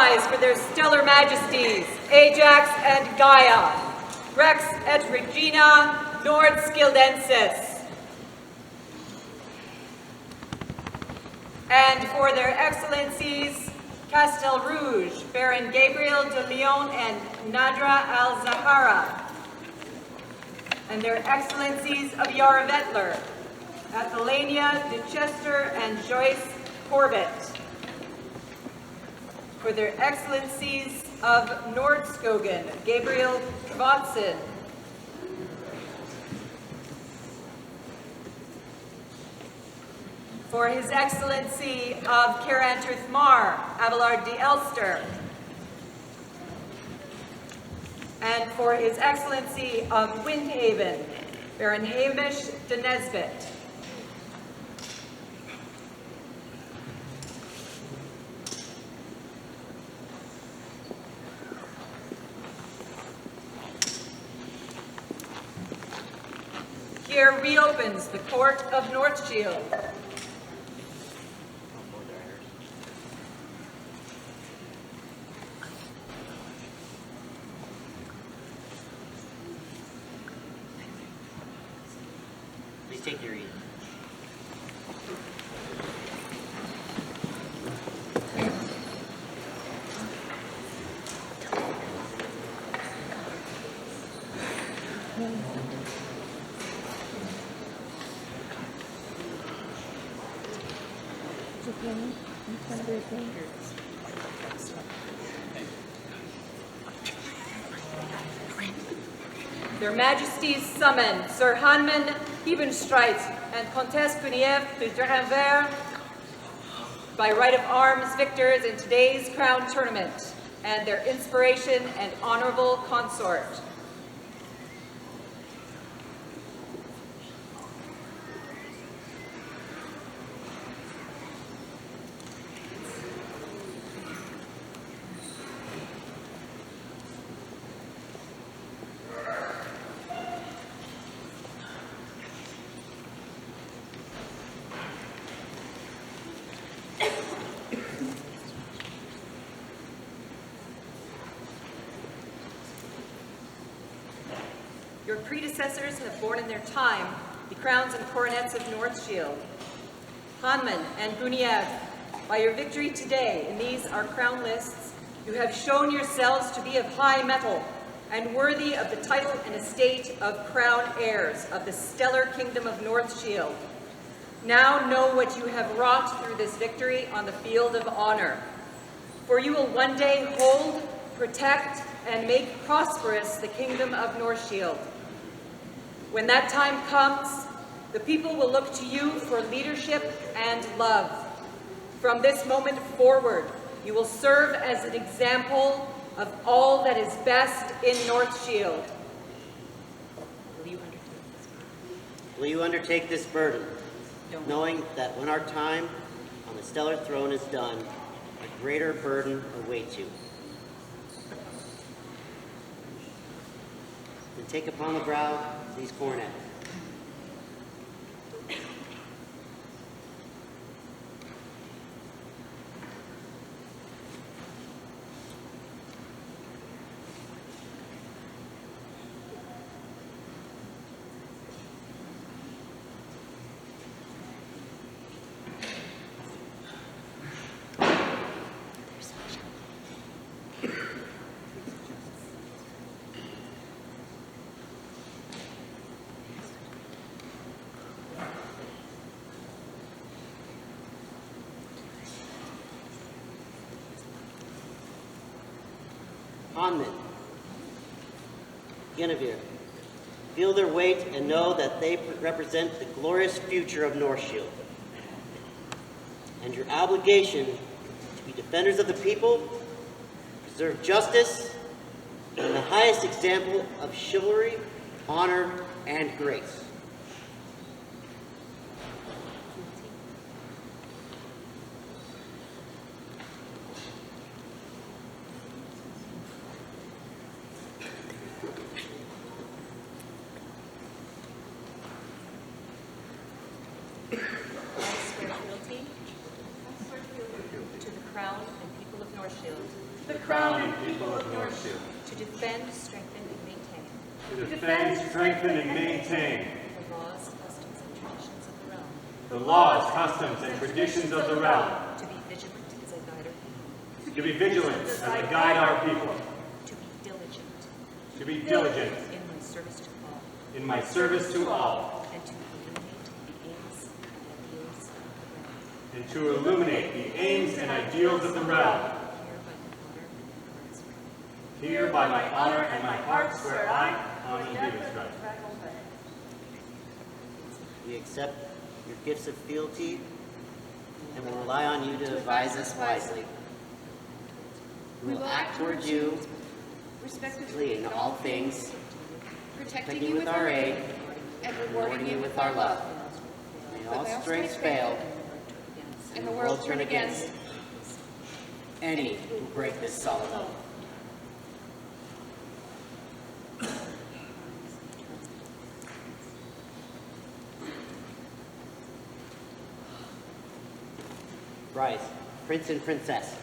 rise for their stellar majesties, Ajax and Gaia, Rex et Regina Nordskildensis. And for their excellencies, Castel Rouge, Baron Gabriel de Leon and Nadra al-Zahara, and their excellencies of Yaravetler, Athelania de Chester and Joyce Corbett, for their excellencies of Nordskogen, Gabriel Kvatsin, for His Excellency of Caranturthmar, Abelard de Elster, and for His Excellency of Windhaven, Baron Hamish de Nesbitt. Here reopens the court of Northshield. Please take your ease. Their Majesties summon Sir Hanman Hebenstreit and Comtesse Guenièvre de Dranvers by right of arms victors in today's crown tournament, and their inspiration and honorable consort. Your predecessors have borne in their time the crowns and coronets of Northshield. Hanman and Guenièvre, by your victory today in these our crown lists, you have shown yourselves to be of high mettle and worthy of the title and estate of crown heirs of the stellar kingdom of Northshield. Now know what you have wrought through this victory on the field of honor. For you will one day hold, protect, and make prosperous the kingdom of Northshield. When that time comes, the people will look to you for leadership and love. From this moment forward, you will serve as an example of all that is best in Northshield. Will you undertake this burden, knowing that when our time on the stellar throne is done, a greater burden awaits you? Then take upon the brow these coronets. Hanman, Guinevere, feel their weight and know that they represent the glorious future of Northshield. And your obligation to be defenders of the people, preserve justice, and the highest example of chivalry, honor, and grace. To the crown and people of Northshield. the Crown and people of Northshield. To defend, strengthen, and maintain To defend, strengthen, and maintain the laws, customs, and traditions of the realm. the laws, customs, and traditions of the realm. To be vigilant as I guide our people. To be vigilant as I guide our people. To be diligent To be diligent in my service to all. in my service to all. And to illuminate the aims and ideals of the realm. And to illuminate the aims and ideals of the realm. Here by my honor and my heart Here by my honor and my heart swear I, Amen, be this right. We accept your gifts of fealty and will rely on you to advise us wisely. We will act towards you respectively in all things, protecting you with our aid, and rewarding you with our love. May all strengths fail, And the world turn against any who break this solemn oath. Rise, Prince and Princess.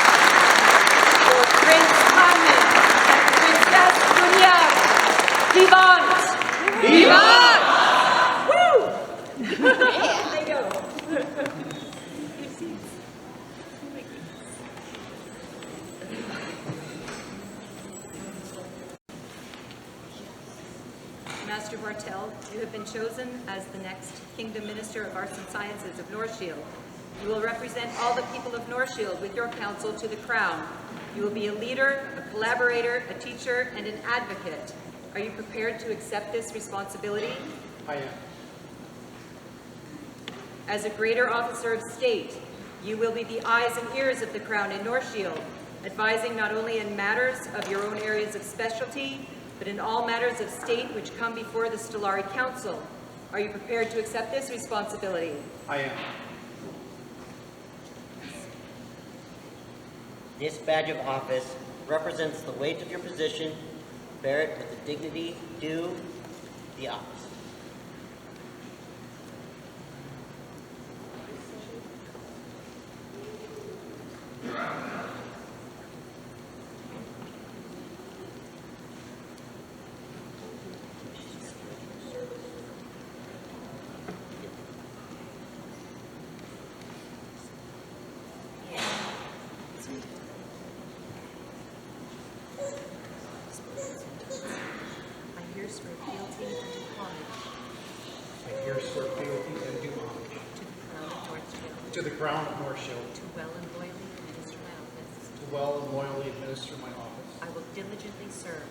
For Prince Hanman and Princess Gunyang. Vivant! Vivant! Woo! There they go. Master Bartel, you have been chosen as the next Kingdom Minister of Arts and Sciences of Northshield. You will represent all the people of Northshield with your counsel to the Crown. You will be a leader, a collaborator, a teacher, and an advocate. Are you prepared to accept this responsibility? I am. As a greater officer of state, you will be the eyes and ears of the Crown in Northshield, advising not only in matters of your own areas of specialty, but in all matters of state which come before the Stellari Council. Are you prepared to accept this responsibility? I am. This badge of office represents the weight of your position. Bear it with the dignity due the office. I here swear fealty and do homage I here swear fealty and do homage to the Crown of Northshield, to the Crown of Northshield, to well and loyally administer my office. to well and loyally administer my office. I will diligently serve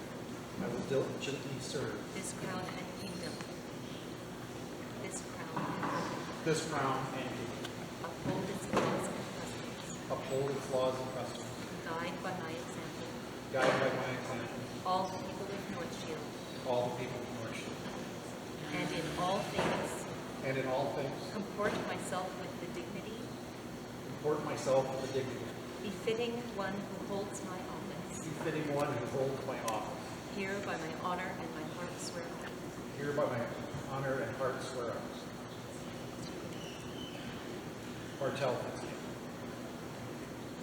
I will diligently serve this Crown and Kingdom. This Crown and Kingdom. this Crown and kingdom, Uphold its laws and customs. uphold its laws and customs, Guide by my example guide by my example all the people of Northshield. all the people of Northshield, And in all things, and in all things comport myself with the dignity comport myself with the dignity befitting one who holds my office. befitting one who holds my office. Here by my honor and my heart swear I. Here by my honor and heart swear I. Bartel,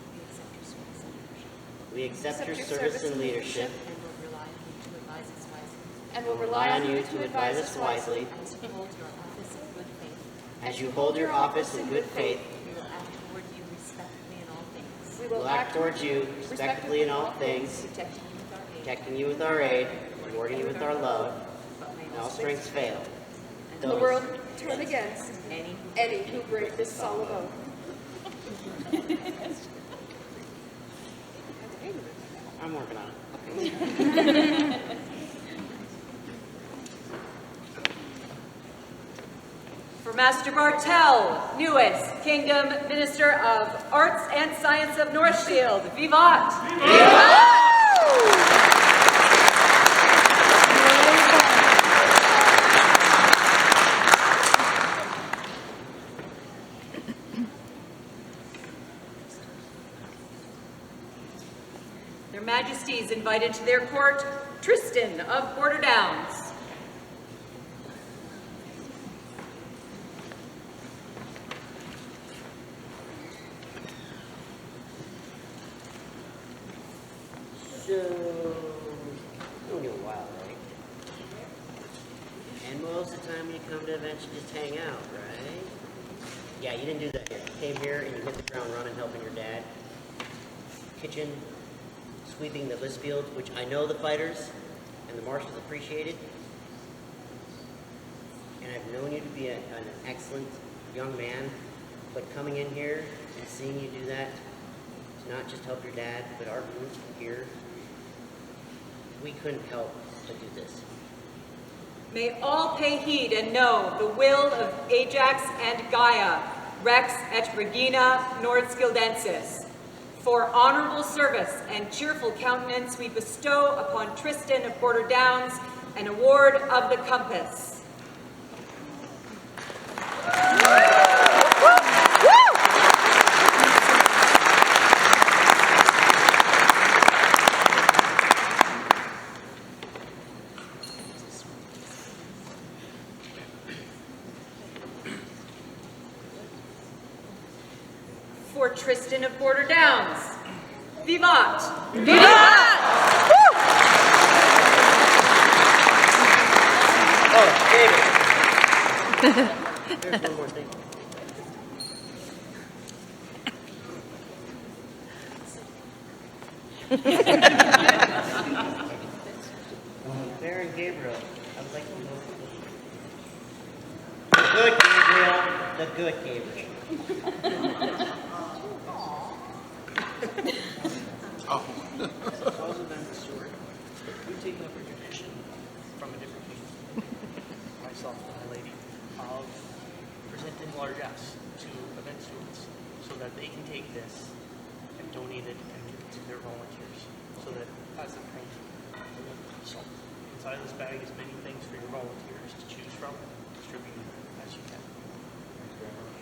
We accept your service and leadership. We accept your service and leadership And will rely on you to advise us wisely. and will rely on you to advise us wisely As you hold your office in good faith, as you hold your office in good faith. we will act toward you respectfully in all things. We We'll act towards you respectfully in all things, Protecting you with our aid, protecting you with our aid, rewarding you with our love. but may And all strengths fail. and the world turn against any any who break this solemn oath. I'm working on it. For Master Bartel, newest Kingdom Minister of Arts and Science of Northshield. Vivat! Your Majesties invited to their court Tristan of Border Downs. So, known you a while, right? And most of the time when you come to events, you just hang out, right? Yeah, you didn't do that here. You came here and you hit the ground running, helping your dad. Kitchen, sweeping the list field, which I know the fighters and the marshals appreciated. And I've known you to be an excellent young man, but coming in here and seeing you do that, to not just help your dad, but our group here, we couldn't help but do this. May all pay heed and know the will of Ajax and Gaia, Rex et Regina Nordskildensis. For honorable service and cheerful countenance, we bestow upon Tristan of Border Downs an award of the compass. For Tristan of Border Downs, Vivat! Vivat! Oh, David. There's one more thing. Baron Gabriel, I would like to know. The good Gabriel, the good Gabriel. Because of that, Stewart, we take up a tradition from a different king, myself and my lady, of presenting largesse to event stewards so that they can take this and donate it and give it to their volunteers so that as a thank you. So inside of this bag is many things for your volunteers to choose from, distribute as you can.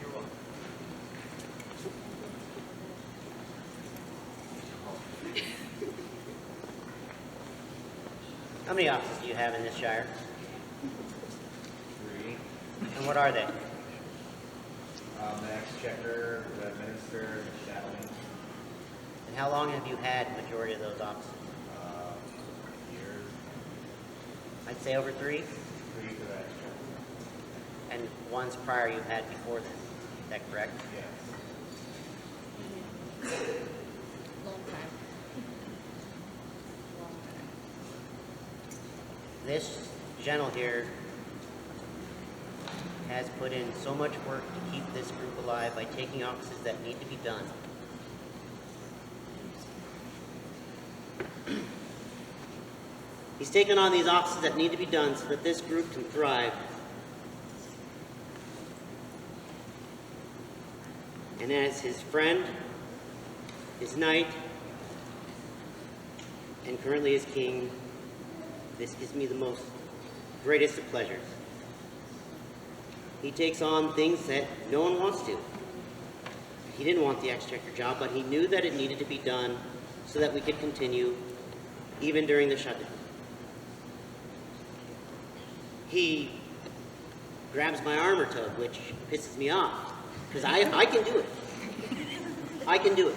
You're welcome. How many offices do you have in this shire? 3. And what are they? The exchequer, the minister, the shadowing, And how long have you had the majority of those offices? years, I'd say over 3. 3 for the exchequer. And ones prior you had before then. Is that correct? Yes. Long time. Long time. This general here has put in so much work to keep this group alive by taking offices that need to be done. He's taken on these offices that need to be done so that this group can thrive. And as his friend, his knight, and currently his king, this gives me the most greatest of pleasures. He takes on things that no one wants to. He didn't want the exchequer job, but he knew that it needed to be done so that we could continue even during the shutdown. He grabs my armor tug, which pisses me off, because I can do it. I can do it.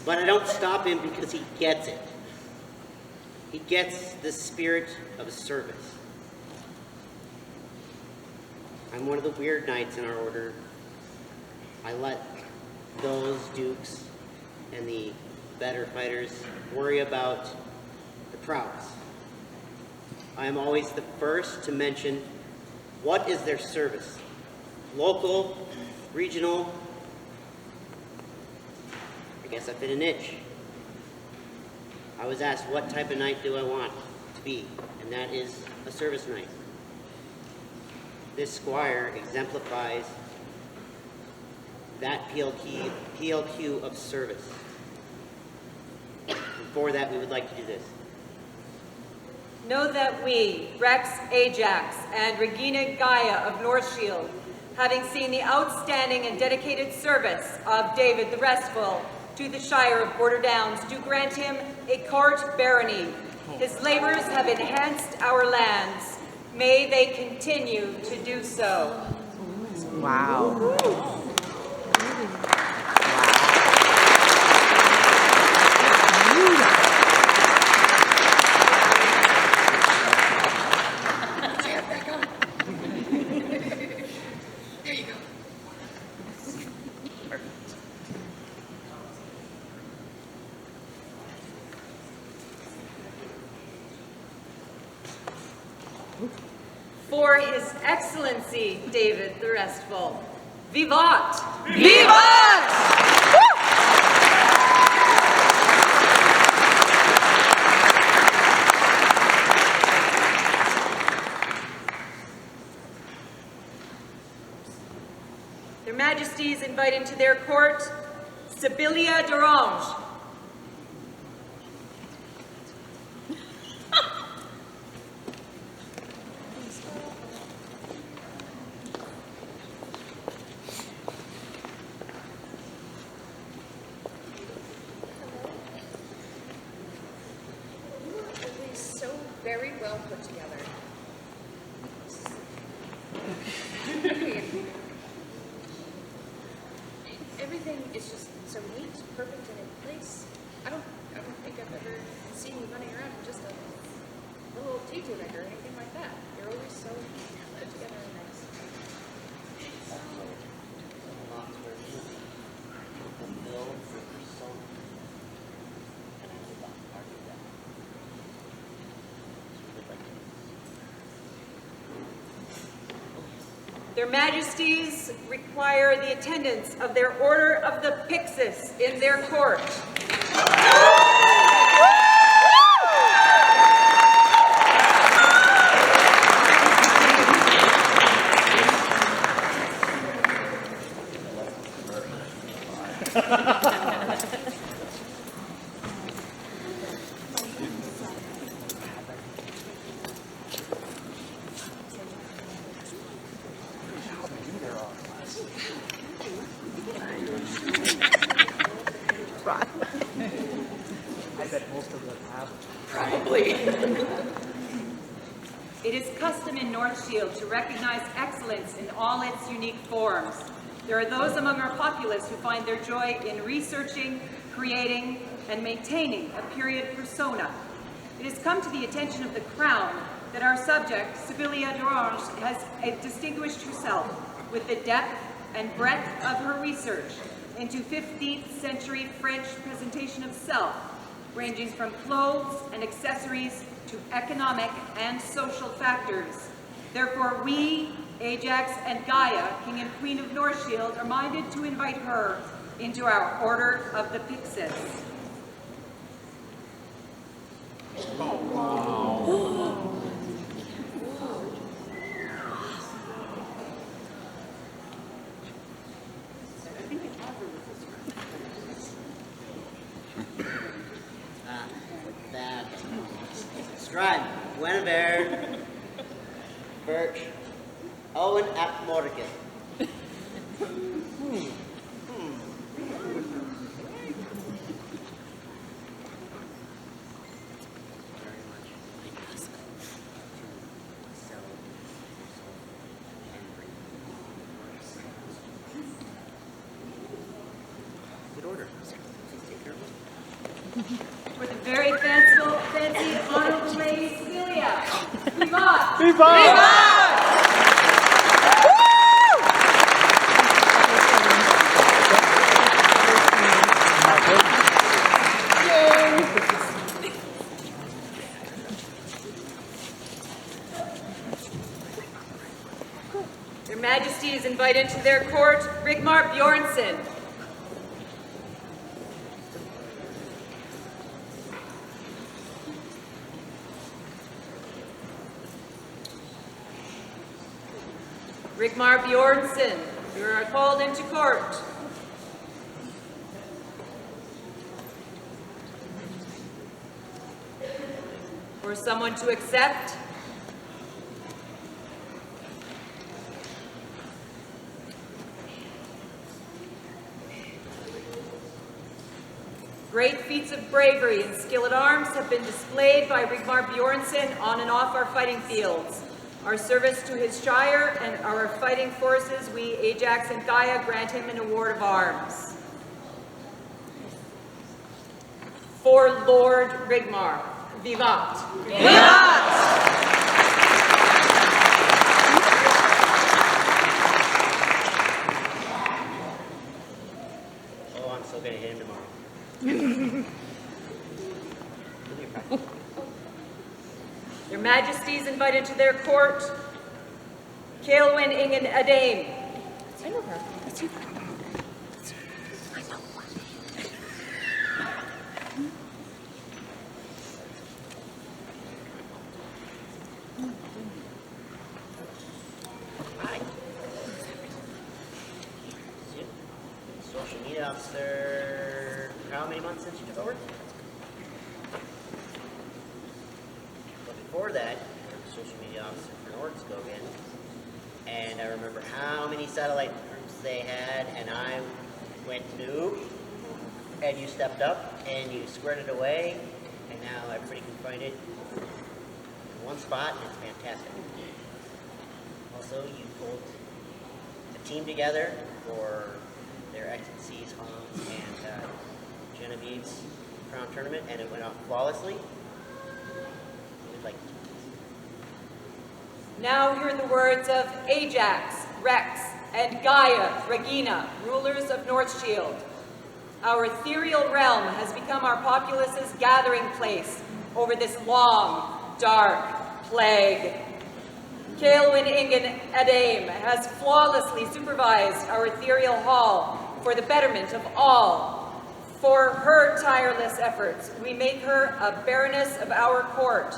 But I don't stop him because he gets it. He gets the spirit of service. I'm one of the weird knights in our order. I let those dukes and the better fighters worry about the prowess. I am always the first to mention what is their service. Local, regional, I guess I fit a niche. I was asked what type of knight do I want to be, and that is a service knight. This squire exemplifies that PLQ of service. And for that, we would like to do this. Know that we, Rex Ajax and Regina Gaia of Northshield, having seen the outstanding and dedicated service of David the Restful to the Shire of Border Downs, do grant him a court barony. His labors have enhanced our lands. May they continue to do so. Wow. For His Excellency David the Restful. Vivat! Vivat! Their Majesties invite into their court Sibylla d'Orange. So very well put together. Everything is just so neat, perfect, and in place. I don't think I've ever seen you running around in just a little T-2 deck or anything like that. You're always so put together and nice. Their Majesties require the attendance of their Order of the Pyxis in their court. I bet most of them have. Probably. It is custom in Northshield to recognize excellence in all its unique forms. There are those among our populace who find their joy in researching, creating, and maintaining a period persona. It has come to the attention of the Crown that our subject, Sibylla d'Orange, has distinguished herself with the depth and breadth of her research into 15th century French presentation of self, ranging from clothes and accessories to economic and social factors. Therefore, we, Ajax and Gaia, King and Queen of Northshield, are minded to invite her into our Order of the Pyxis. That. Scribe, Guinevere, Birch, Owen ap Morgan. Good order. Take care of it. For the very fancy, honorable lady Celia. Vivat! Their Majesties invite into their court Rigmar Bjornsson. Rigmar Bjornsson, you are called into court. For someone to accept. Great feats of bravery and skill at arms have been displayed by Rigmar Bjornsson on and off our fighting fields. Our service to his shire and our fighting forces, we, Ajax and Gaia, grant him an award of arms. For Lord Rigmar, vivat! Vivat! Oh, I'm so gonna hit him tomorrow. Your Majesties invited to their court, Caelwyn Ingen Adame. I know her. Hi. Social media officer, how many months since you took over? But before that, I was social media officer for Northshield, and I remember how many satellite groups they had, and I went new, and you stepped up, and you squared it away, and now everybody can find it in one spot, and it's fantastic. Also, you pulled a team together for their Excellency's Hans and Genevieve's Crown Tournament, and it went off flawlessly. We'd like Now hear the words of Ajax, Rex, and Gaia, Regina, rulers of Northshield. Our ethereal realm has become our populace's gathering place over this long, dark plague. Caelwyn Ingen Adame has flawlessly supervised our ethereal hall for the betterment of all. For her tireless efforts, we make her a baroness of our court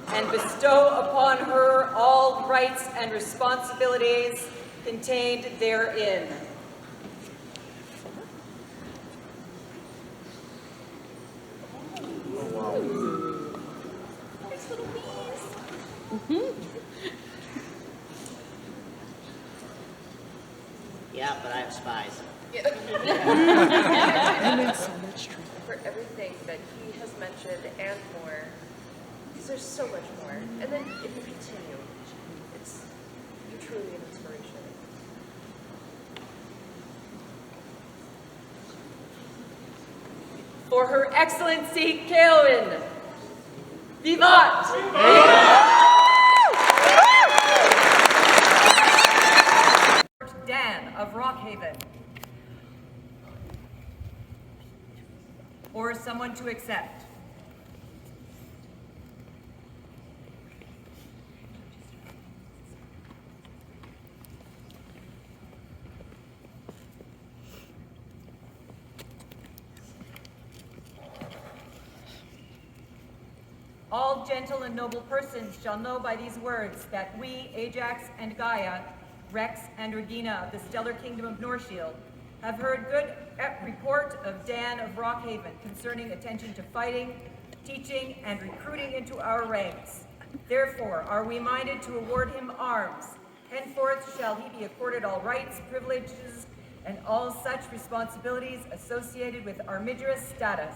and bestow upon her all rights and responsibilities contained therein. Yeah, but I have spies. For everything that he has mentioned and more, because there's so much more. And then if you continue, it's you truly an inspiration. For Her Excellency Caelwyn, vivat! Dan of Rockhaven. Or someone to accept. All gentle and noble persons shall know by these words that we, Ajax and Gaia, Rex and Regina of the stellar kingdom of Northshield, have heard good report of Dan of Rockhaven concerning attention to fighting, teaching, and recruiting into our ranks. Therefore are we minded to award him arms. Henceforth shall he be accorded all rights, privileges, and all such responsibilities associated with armigerous status.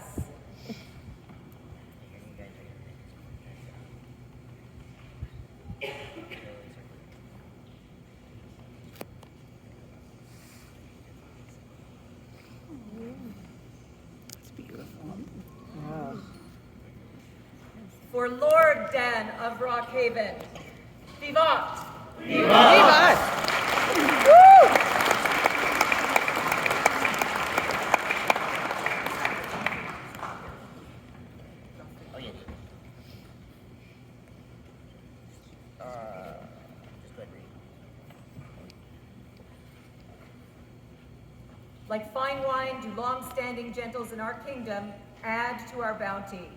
For Lord Dan of Rockhaven, vivat! Vivat! Oh, yeah. Just go ahead and read. Like fine wine do long-standing gentles in our kingdom add to our bounty.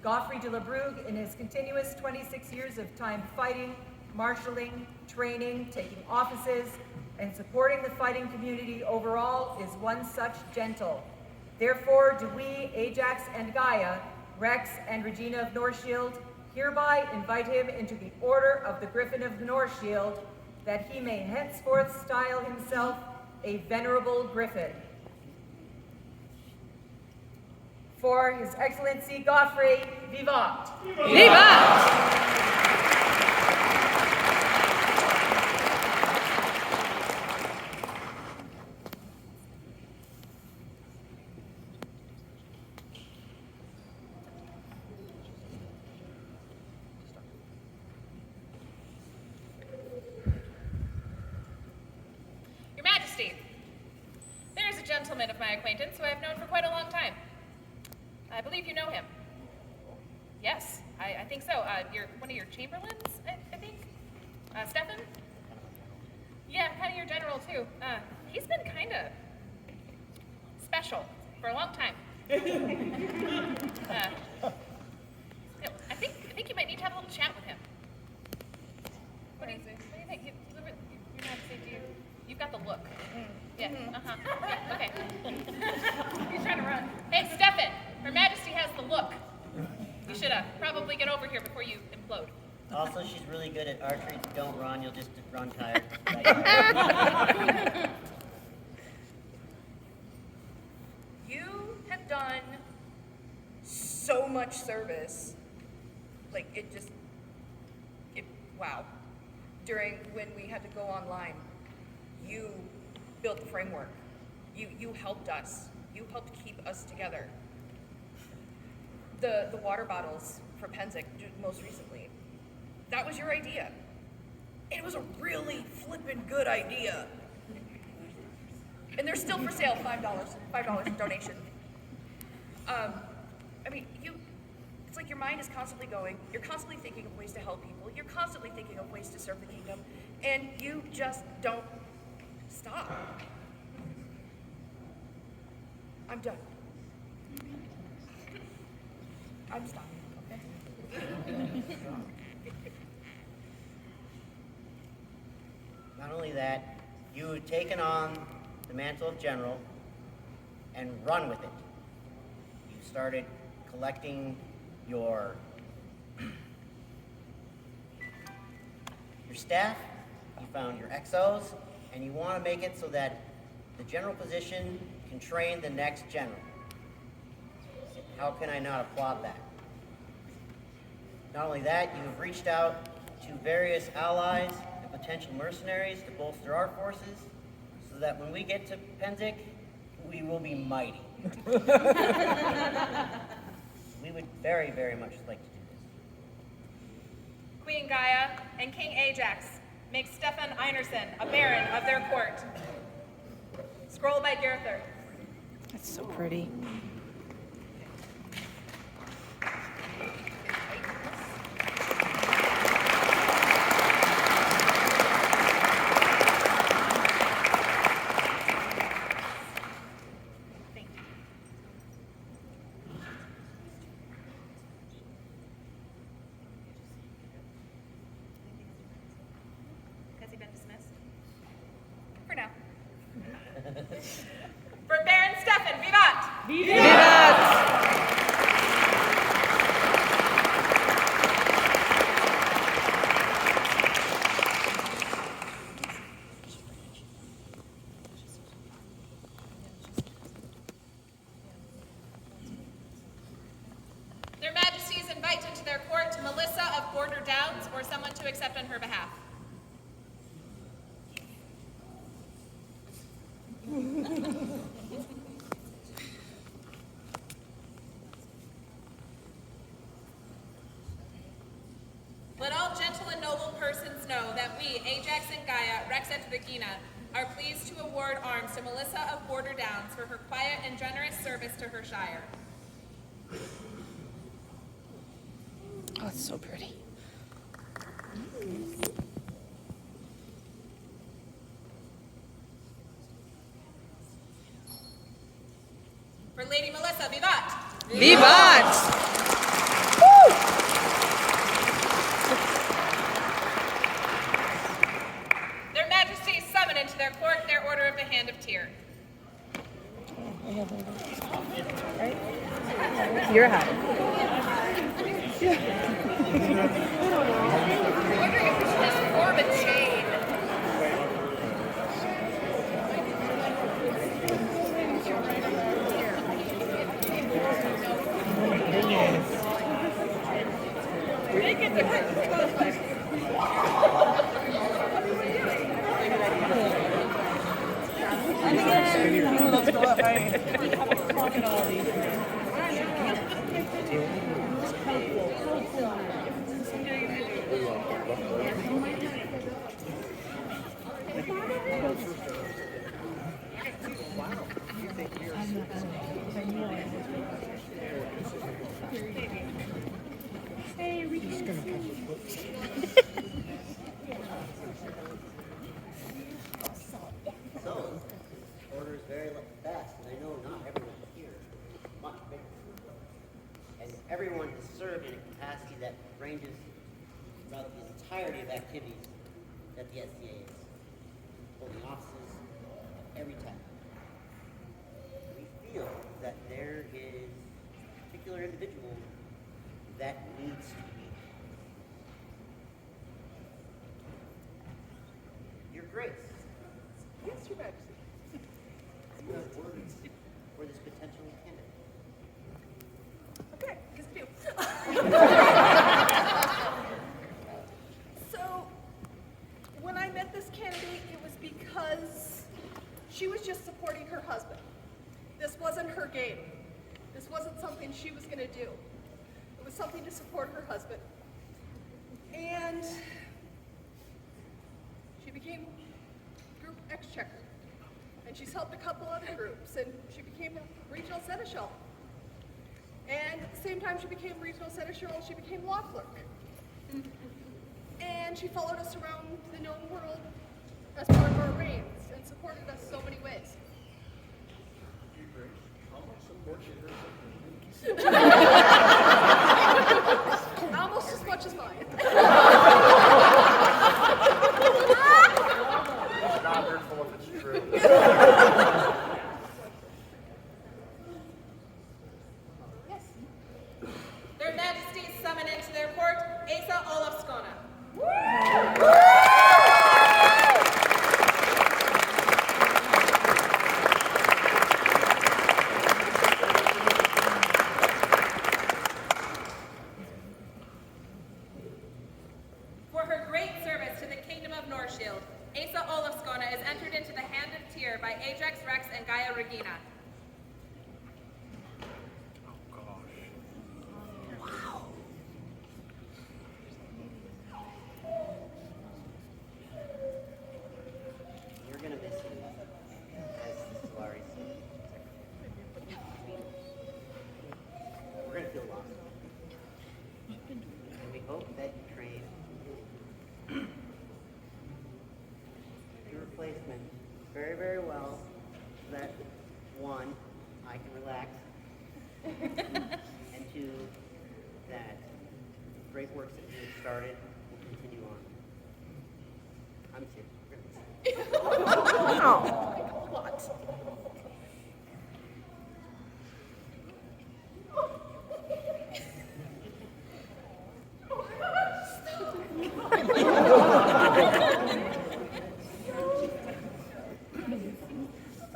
Godfrey de la Brugge, in his continuous 26 years of time fighting, marshalling, training, taking offices, and supporting the fighting community overall, is one such gentle. Therefore do we, Ajax and Gaia, Rex and Regina of Northshield, hereby invite him into the Order of the Griffin of Northshield, that he may henceforth style himself a venerable griffin. For His Excellency Godfrey Vivant. Vivat! Your Majesty, there is a gentleman of my acquaintance who I have known for quite a long time. I believe you know him. Yes, I think so. You're one of your chamberlains, I think? Stefan? Yeah, kind of your general, too. He's been kind of special for a long time. I think you might need to have a little chat with him. What do you think? Your Majesty, you've got the look. Yeah, yeah, okay. He's trying to run. Hey, Stefan, Her Majesty has the look. You should probably get over here before you implode. Also, she's really good at archery. Don't run, you'll just run tired. You have done so much service. Like, wow. During when we had to go online, you built the framework. You helped us. You helped keep us together. The water bottles for Penzig, most recently, that was your idea. It was a really flippin' good idea. And they're still for sale, $5 donation. I mean, it's like your mind is constantly going, you're constantly thinking of ways to help people, you're constantly thinking of ways to serve the kingdom, and you just don't stop. I'm done. I'm stopping, okay? Not only that, you have taken on the mantle of general and run with it. You started collecting your staff, you found your XOs, and you want to make it so that the general position can train the next general. How can I not applaud that? Not only that, you have reached out to various allies and potential mercenaries to bolster our forces so that when we get to Penzig, we will be mighty. We would very, very much like to do this. Queen Gaia and King Ajax make Stefan Einerson a baron of their court. Scroll by Gerther. That's so pretty. Thank you. Has he been dismissed? For now. For Baron Stefan, Vivat! Vivat! Their Majesties invite into their court Melissa of Border Downs or someone to accept on her behalf. Let all gentle and noble persons know that we, Ajax and Gaia, Rex et Regina, are pleased to award arms to Melissa of Border Downs for her quiet and generous service to her shire. Oh, it's so pretty. For Lady Melissa, Vivat! Vivat! Their Majesties summon into their court their Order of the Hand of Tyr. You're hot. I'm wondering if we should just form a chain. of activities that the SCA is, holding offices every time. We feel that there is a particular individual that needs to be. Your Grace. Yes, Your Majesty. You have words for this potential candidate. Okay, yes, I do. So, when I met this candidate, it was because she was just supporting her husband. This wasn't her game. This wasn't something she was going to do. It was something to support her husband. And she became Group Exchequer. And she's helped a couple other groups, and she became a regional seneschal. And at the same time she became regional seneschal, she became law clerk. And she followed us around the known world as part of our reigns and supported us so many ways. Almost as much as mine. It's not hurtful if it's true. Yes. Their Majesties summon into their port Asa Olafskona. For her great service to the Kingdom of Northshield, Asa Olafskona is entered into the Hand of Tyr by Ajax Rex and Gaia Regina. You're going to miss him as the Solari's. We're going to feel lost. And we hope that you train your replacement very, very well so that, one, I can relax, and two, that the great works that you have started will continue on. I'm serious. We're gonna miss you. What?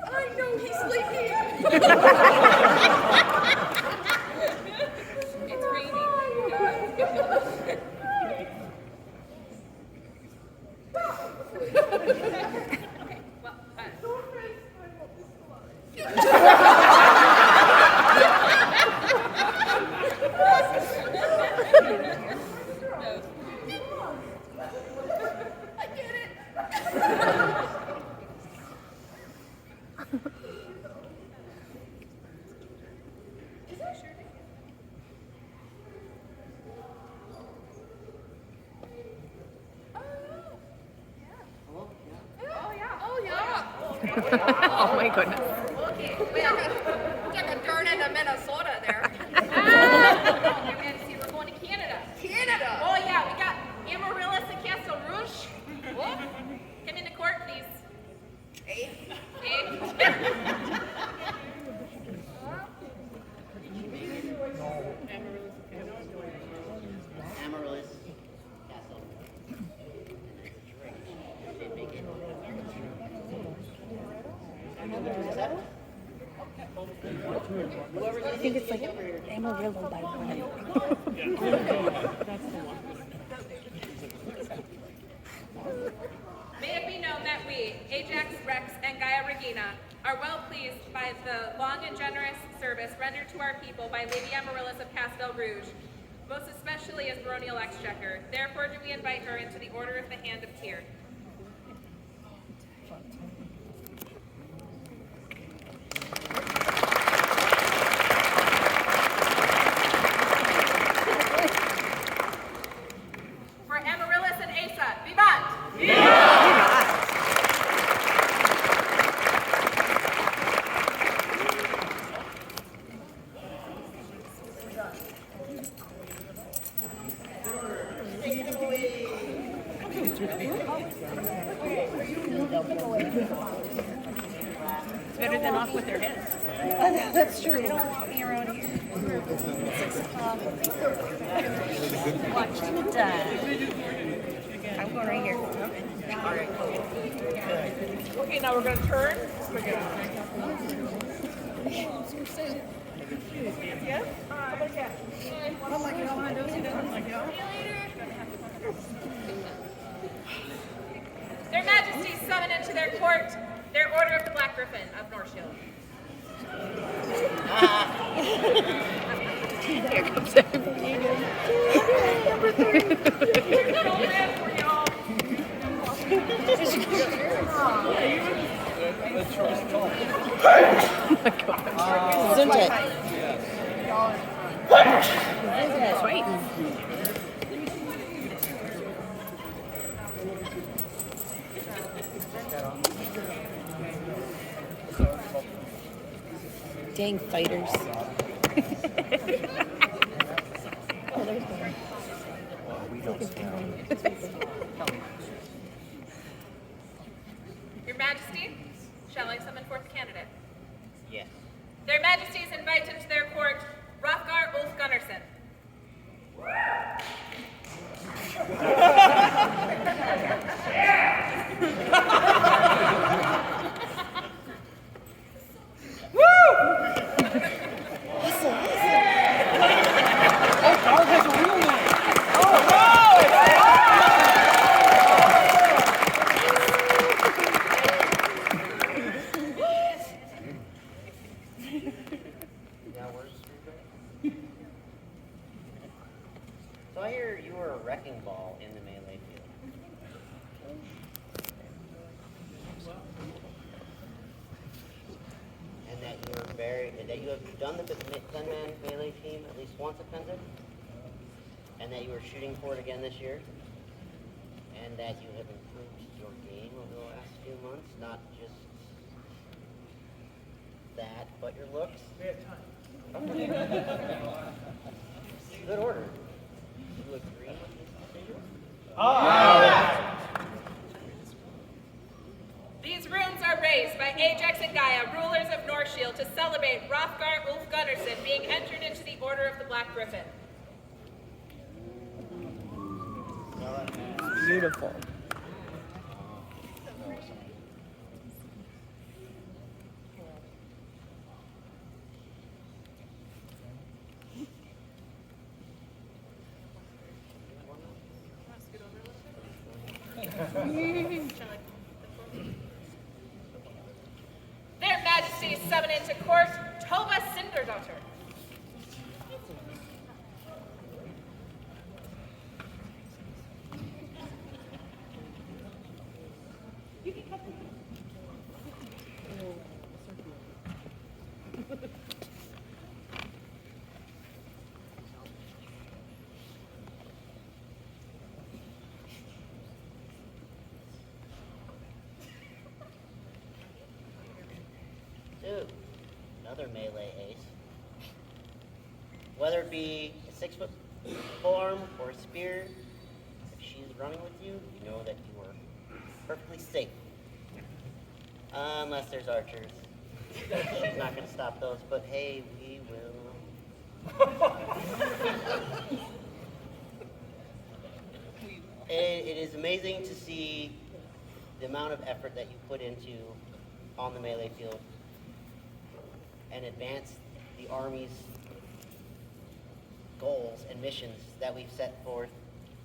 I know he's sleeping. It's raining. Okay, well, I get it. Is that sure? Hello? Yeah. Oh yeah. Oh yeah. Oh my goodness. Okay. We took a turn into Minnesota there. Your Majesty, we're going to Canada. Canada. Oh yeah, we got Amaryllis and Castle Rouge. What? Come into court, please. Hey. Hey. Amaryllis Castle. Did make it. Whoever's I think it's like Amarillo by Brian. May it be known that we, Ajax Rex and Gaia Regina, are well pleased by the long and generous service rendered to our people by Lady Amaryllis of Castel Rouge, most especially as baronial exchequer. Therefore do we invite her into the Order of the Hand of Tyr. For Amaryllis and Asa, Vivant! Better than off with their heads. That's true. They don't want me around here. 6 o'clock. Watch the time. I'm going right here. All right, cool. Good. Okay, now we're gonna turn. Yes? How about a cat? Their Majesties summon into their court their Order of the Black Griffin of Northshield. Here comes everybody again. Isn't it? That's right. Dang fighters. Your Majesty, shall I summon forth the candidate? Yes. Their Majesties invite into their court Hrothgar Ulf Gunnarsson. Now where's So I hear you were a wrecking ball in the melee field. And that you have done the 10-man melee team at least once at Penzance, and that you were shooting for it again this year, and that you have improved your game over the last few months, not just that, but your looks. Good order. You agree with these decisions? These runes are raised by Ajax and Gaia, rulers of Northshield, to celebrate Hrothgar Ulf Gunnarsson being entered into the Order of the Black Griffin. Beautiful. Their Majesties summon into court Tova Cinderdaughter. Dude, another melee ace. Whether it be a 6-foot forearm or a spear, if she's running with you, you know that you are perfectly safe. Unless there's archers. She's not going to stop those, but hey, we will. It is amazing to see the amount of effort that you put into on the melee field and advance the Army's goals and missions that we've set forth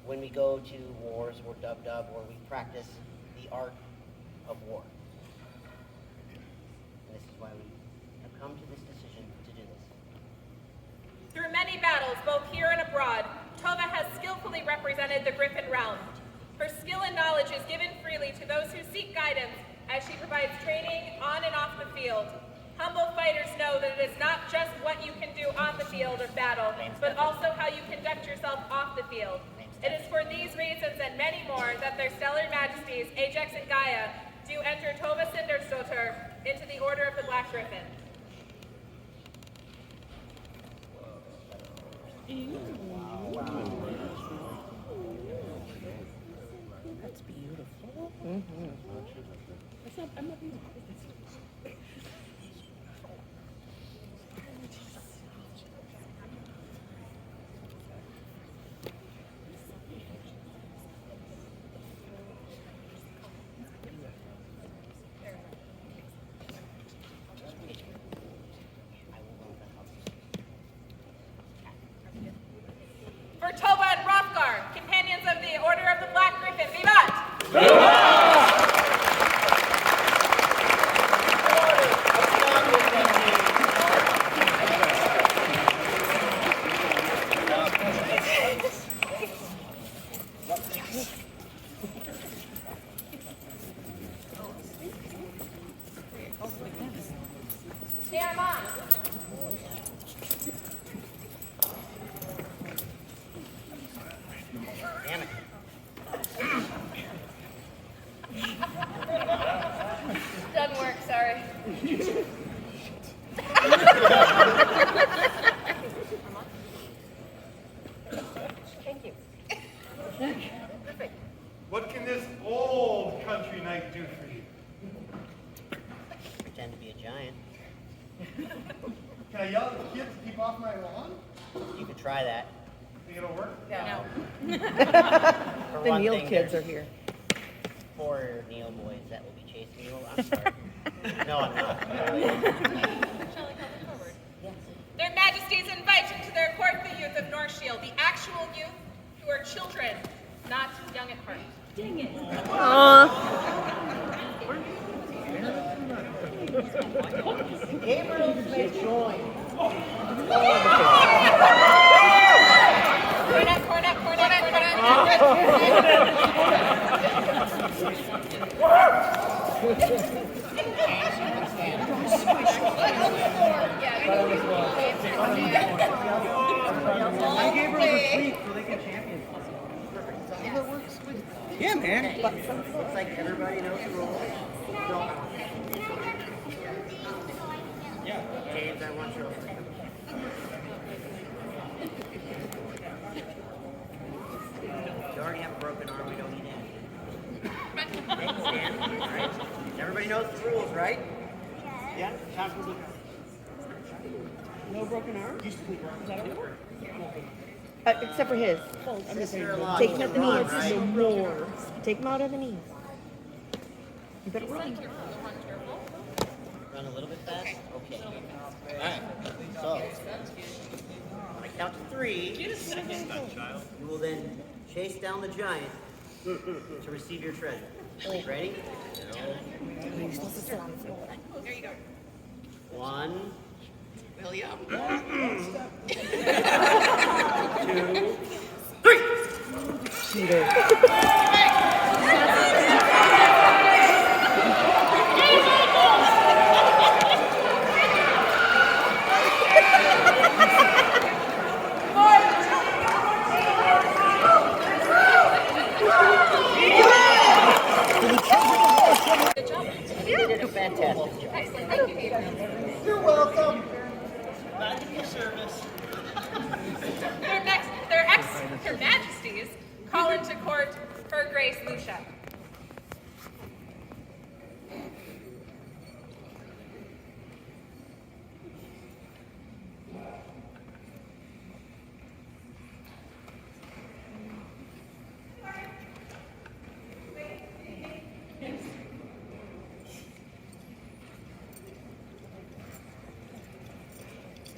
when we go to wars or dub-dub, or we practice the art of war. And this is why we have come to this decision to do this. Through many battles, both here and abroad, Tova has skillfully represented the Griffin realm. Her skill and knowledge is given freely to those who seek guidance as she provides training on and off the field. Humble fighters know that it is not just what you can do on the field of battle, but also how you conduct yourself off the field. It is for these reasons and many more that their stellar majesties, Ajax and Gaia, do enter Tova Cinderdaughter into the Order of the Black Griffin. That's beautiful. Toba and Hrothgar, companions of the Order of the Black Griffin, vivat! Damn it. Doesn't work, sorry. Thank you. What can this old country knight do for you? Pretend to be a giant. Can I yell at the kids to keep off my lawn? You could try that. Think it'll work? No. For The one Neil thing, kids are there's here. 4 Neil boys that will be chasing you. I'm sorry. No, I'm not. Their Majesties invite into their court the youth of Northshield, the actual youth who are children, not young at heart. Dang it. Gabriel may join. Cornet. Yeah, man. But looks like everybody knows the rules. James, I want you over. You already have a broken arm, we don't need it. Okay, stand. All right. Everybody knows the rules, right? Yeah. No broken arm? Is that over? Except for his. Sister-in-law, Take you him out can of the run, knees. right? No more. Take him out of the knees. You better run. Run a little bit fast? Okay. All right. So, when I count to 3, you will then chase down the giant to receive your treasure. Ready? You're supposed to sit on the floor. There you go. 1, William. 2, Cheater. you did a fantastic job. Excellent, thank you, Gabriel. You're welcome. Glad to be of service. Their Majesties call into court Her Grace Lucia.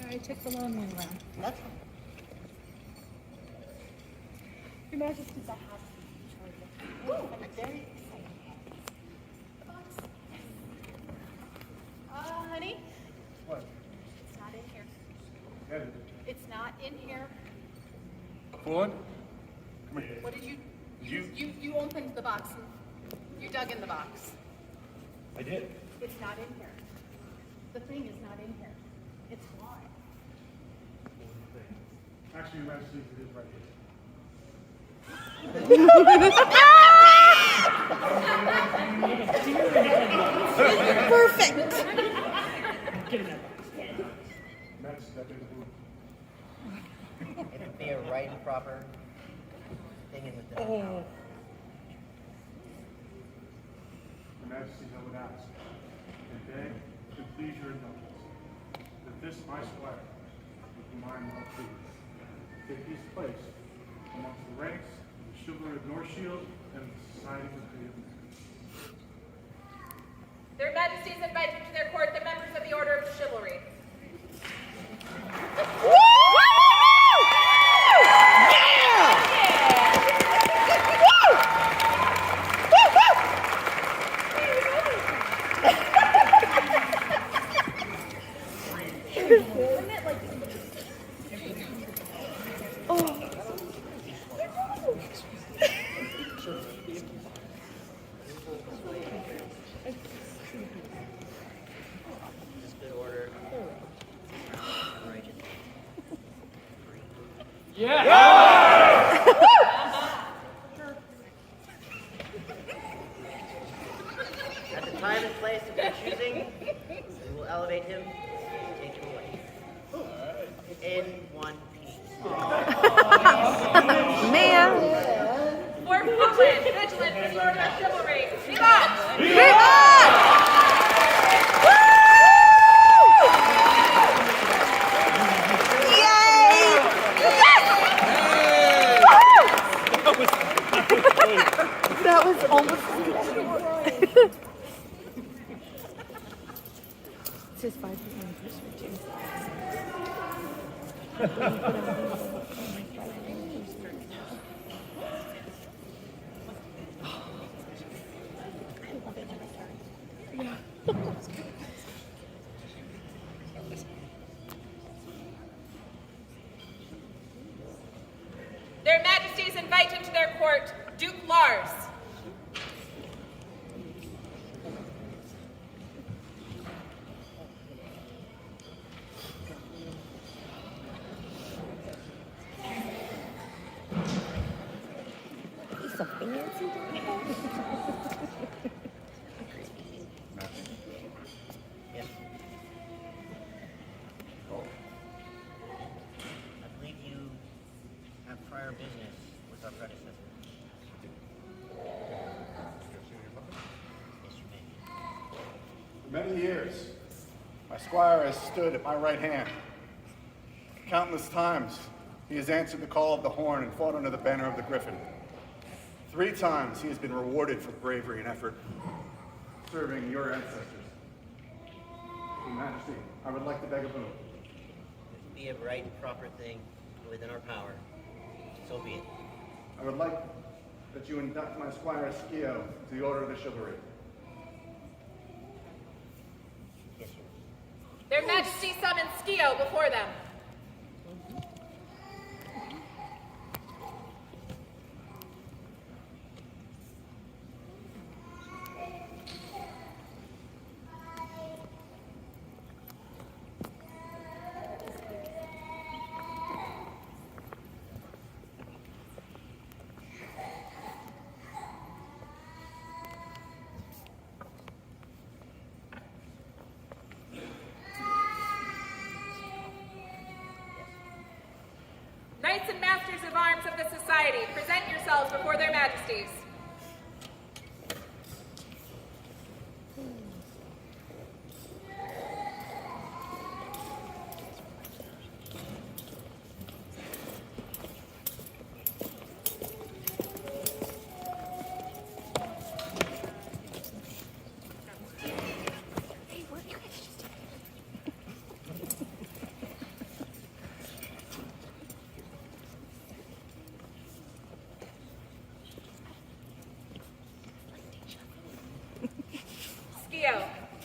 I took the long way around. That's Your Majesties, I have Ooh, honey, What? it's not in here. Evan, It's not in here. Floyd? Come here. What did you? You- You opened the box and you dug in the box. I did. It's not in here. The thing is not in here. It's gone. Actually, Your Majesty, it is right here. Perfect. Majesty, that big blue. it would be a right and proper thing in with the Your Majesty, I would ask and beg to please your indulgence that this my squire, with whom I am well pleased, take his place amongst the ranks of the chivalry of Northshield and the society of creative men. Their Majesties invite into their court the members of the Order of Chivalry. Yeah! At the time and place of your choosing, we will elevate him and take him away. In one piece. Man. For Poland, vigilant for the order of chivalry. Vivat! Viva! Yay! That was almost. It says 5% anniversary too. Their Majesties invite into their court Duke Lars. He's so fancy. Yes. I believe you have prior business with our predecessor. Yes, you may. For many years, my squire has stood at my right hand. Countless times, he has answered the call of the horn and fought under the banner of the griffin. 3 times he has been rewarded for bravery and effort, serving your ancestors. Your Majesty, I would like to beg a boon. It would be a right and proper thing within our power. So be it. I would like that you induct my squire Skio to the Order of the Chivalry. Yes, sir. Their Majesty summons Skio before them. Knights and Masters of Arms of the Society, present yourselves before their Majesties.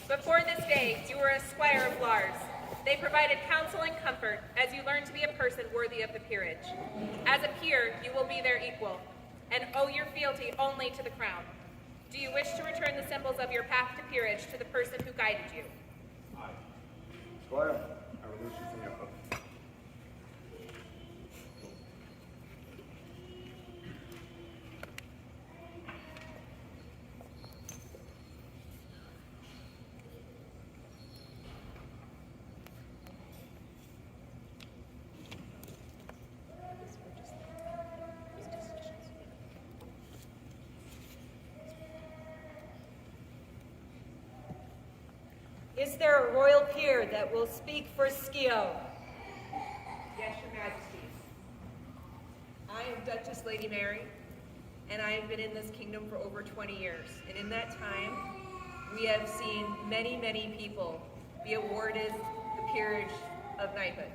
Before this day, you were a squire of Lars. They provided counsel and comfort as you learned to be a person worthy of the peerage. As a peer, you will be their equal, and owe your fealty only to the crown. Do you wish to return the symbols of your path to peerage to the person who guided you? Aye. Squire, I release you from your oath. Is there a royal peer that will speak for Skio? Yes, your majesties. I am Duchess Lady Mary, and I have been in this kingdom for over 20 years. And in that time, we have seen many, many people be awarded the peerage of knighthood.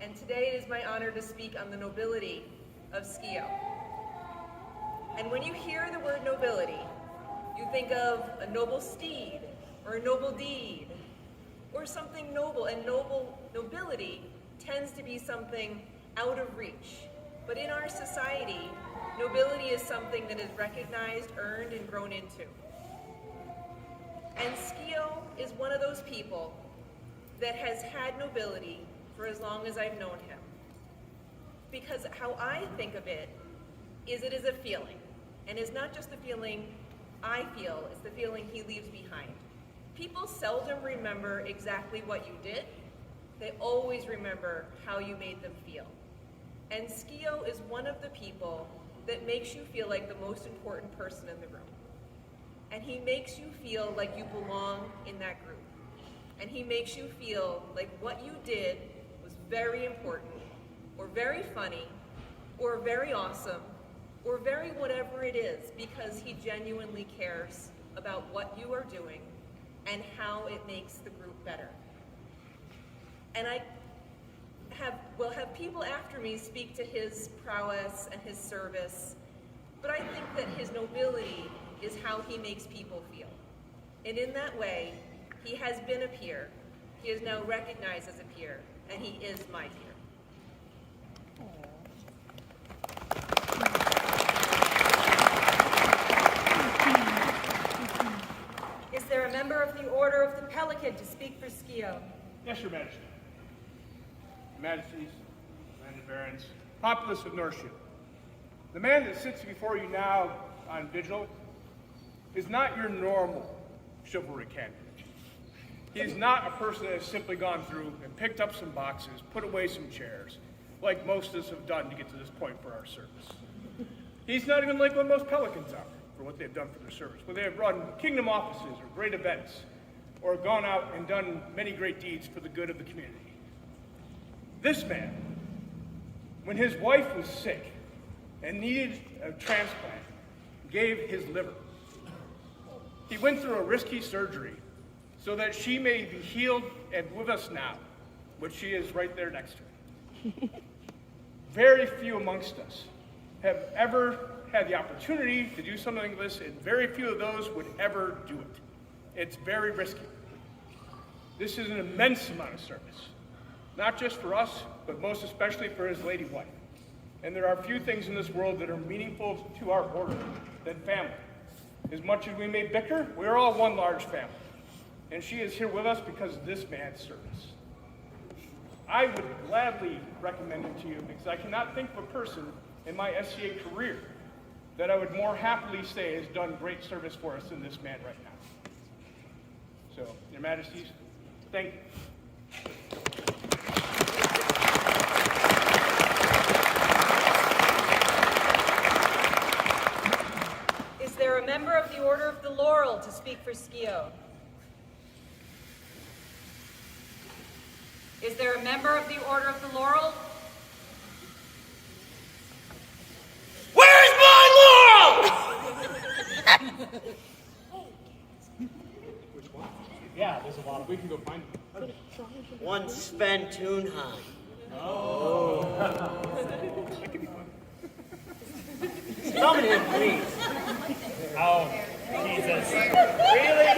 And today it is my honor to speak on the nobility of Skio. And when you hear the word nobility, you think of a noble steed, or a noble deed, or something noble, and nobility tends to be something out of reach. But in our society, nobility is something that is recognized, earned, and grown into. And Skio is one of those people that has had nobility for as long as I've known him. because how I think of it is a feeling. And it's not just the feeling I feel, it's the feeling he leaves behind. People seldom remember exactly what you did. They always remember how you made them feel. And Skio is one of the people that makes you feel like the most important person in the room. And he makes you feel like you belong in that group. And he makes you feel like what you did was very important, or very funny, or very awesome, or very whatever it is, because he genuinely cares about what you are doing and how it makes the group better. And I will have people after me speak to his prowess and his service, but I think that his nobility is how he makes people feel. And in that way, he has been a peer, he is now recognized as a peer, and he is my peer. Is there a member of the Order of the Pelican to speak for Skio? Yes, Your Majesty. Your Majesties, landed barons, populace of Northshield. The man that sits before you now on vigil is not your normal chivalry candidate. He is not a person that has simply gone through and picked up some boxes, put away some chairs, like most of us have done to get to this point for our service. He's not even like what most pelicans are for what they've done for their service, where they have run kingdom offices or great events, or gone out and done many great deeds for the good of the community. This man, when his wife was sick and needed a transplant, gave his liver. He went through a risky surgery so that she may be healed and with us now, which she is right there next to him. Very few amongst us have ever had the opportunity to do something like this, and very few of those would ever do it. It's very risky. This is an immense amount of service, not just for us, but most especially for his lady wife. And there are few things in this world that are meaningful to our order than family. As much as we may bicker, we are all one large family. And she is here with us because of this man's service. I would gladly recommend him to you because I cannot think of a person in my SCA career that I would more happily say has done great service for us than this man right now. So, Your Majesties, thank you. Is there a member of the Order of the Laurel to speak for Skio? Is there a member of the Order of the Laurel? Where's my laurel? Which one? Yeah, there's a lot of We can go find him. One Sven Thunheim. That could be fun. Summon him, please. Oh, Jesus. Really?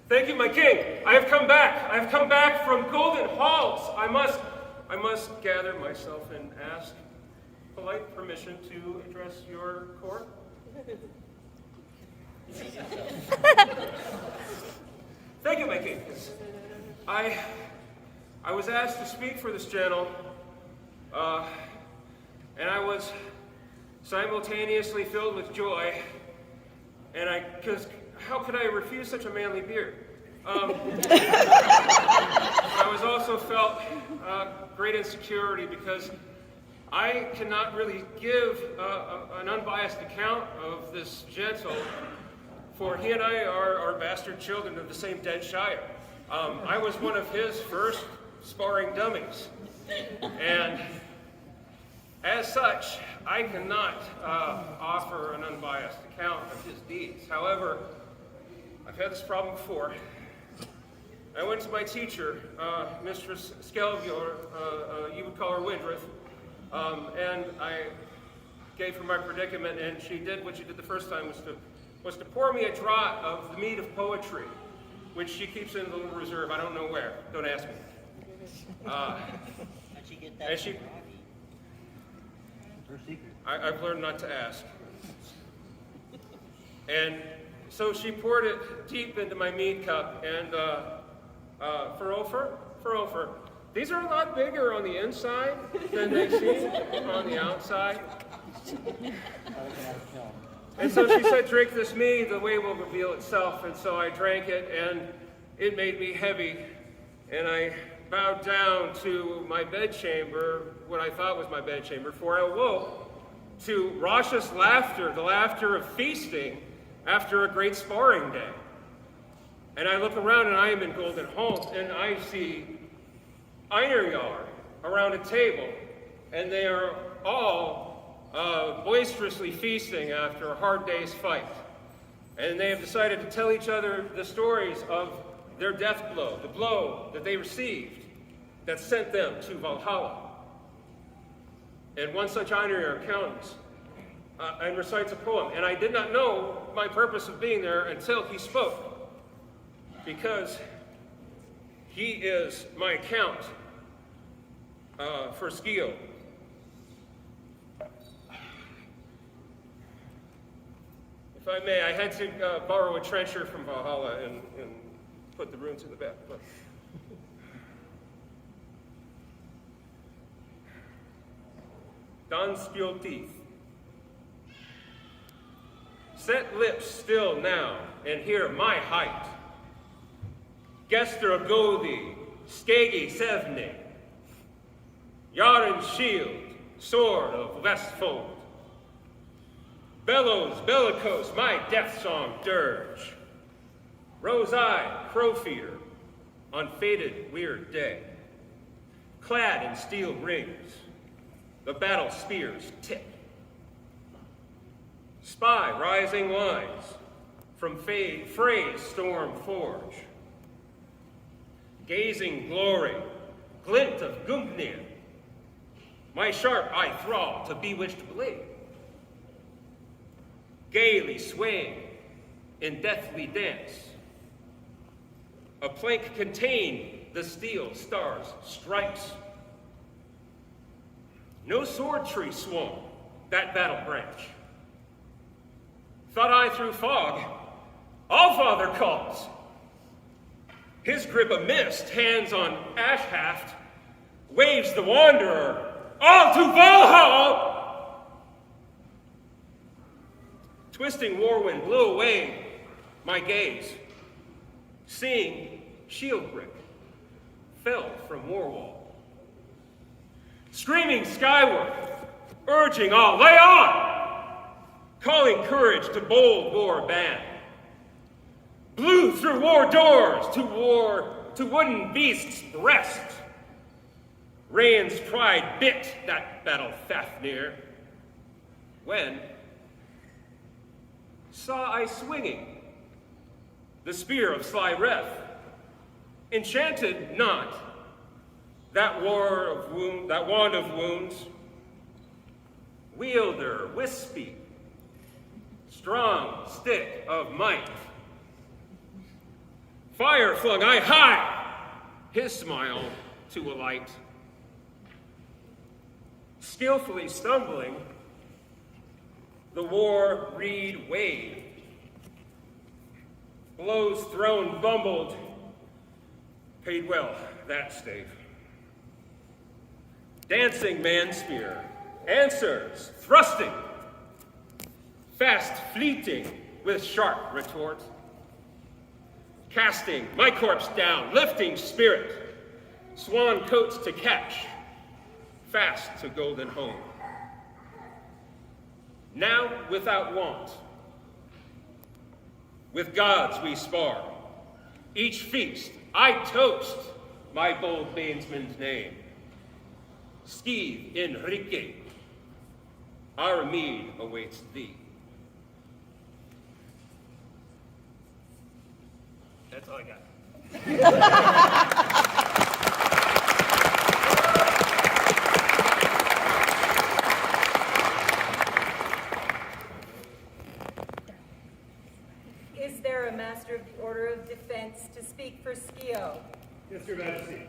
Thank you, my king. I have come back. I have come back from golden halls. I must gather myself and ask polite permission to address your court. Thank you, my king. I was asked to speak for this channel, and I was simultaneously filled with joy, and because how could I refuse such a manly beard? I was also felt great insecurity because I cannot really give an unbiased account of this gentle, for he and I are bastard children of the same dead shire. I was one of his first sparring dummies, and as such, I cannot offer an unbiased account of his deeds. However, I've had this problem before. I went to my teacher, Mistress Skelvior, you would call her Widrith, and I gave her my predicament, and she did what she did the first time, was to pour me a draught of the mead of poetry, which she keeps in a little reserve. I don't know where. Don't ask me. How'd she get that? And she, her secret. I've learned not to ask. And so she poured it deep into my mead cup, and for Ofer, these are a lot bigger on the inside than they seem on the outside. And so she said, drink this mead, the way will reveal itself. And so I drank it, and it made me heavy. And I bowed down to my bedchamber, what I thought was my bedchamber, for I awoke to raucous laughter, the laughter of feasting after a great sparring day. And I look around, and I am in Golden Home, and I see Heir around a table, and they are all boisterously feasting after a hard day's fight. And they have decided to tell each other the stories of their death blow, the blow that they received that sent them to Valhalla. And one such Heir counts and recites a poem. And I did not know my purpose of being there until he spoke, because he is my account for Skio. If I may, I had to borrow a trencher from Valhalla and put the runes in the back. But Don Skio teeth. Set lips still now, and hear my height. Gester Godi, Skegi Sevne, Yaren shield, sword of Westfold. Bellows, bellicose, my death song dirge. Rose-eyed, crow-feeder, on fated weird day. Clad in steel rings, the battle spears tip. Spy rising lines from Frey's storm forge. Gazing glory, glint of Gungnir, my sharp eye thrall to bewitched blade. Gaily swaying in deathly dance, a plank contained the steel star's stripes. No sword tree swung that battle branch. Thought I through fog, all father calls. His grip a mist, hands on ash haft, waves the wanderer, all to Valhalla! Twisting warwind blew away my gaze, seeing shield brick fell from war wall. Screaming skyward, urging all, lay on! Calling courage to bold war band. Blew through war doors to wooden beasts' breast. Rain's pride bit that battle Fafnir, when saw I swinging the spear of sly Ref, enchanted not that wand of wounds, wielder wispy, strong stick of might. Fire flung I high, his smile to a light. Skillfully stumbling, the war reed waved. Blows thrown bumbled, paid well that stave. Dancing man spear, answers, thrusting, fast fleeting with sharp retort. Casting my corpse down, lifting spirit, swan coats to catch, fast to Golden Home. Now without want, with gods we spar, each feast I toast my bold banesman's name. Skeeve Enrique, our mead awaits thee. That's all I got. Is there a Master of the Order of Defense to speak for Skio? Yes, Your Majesty.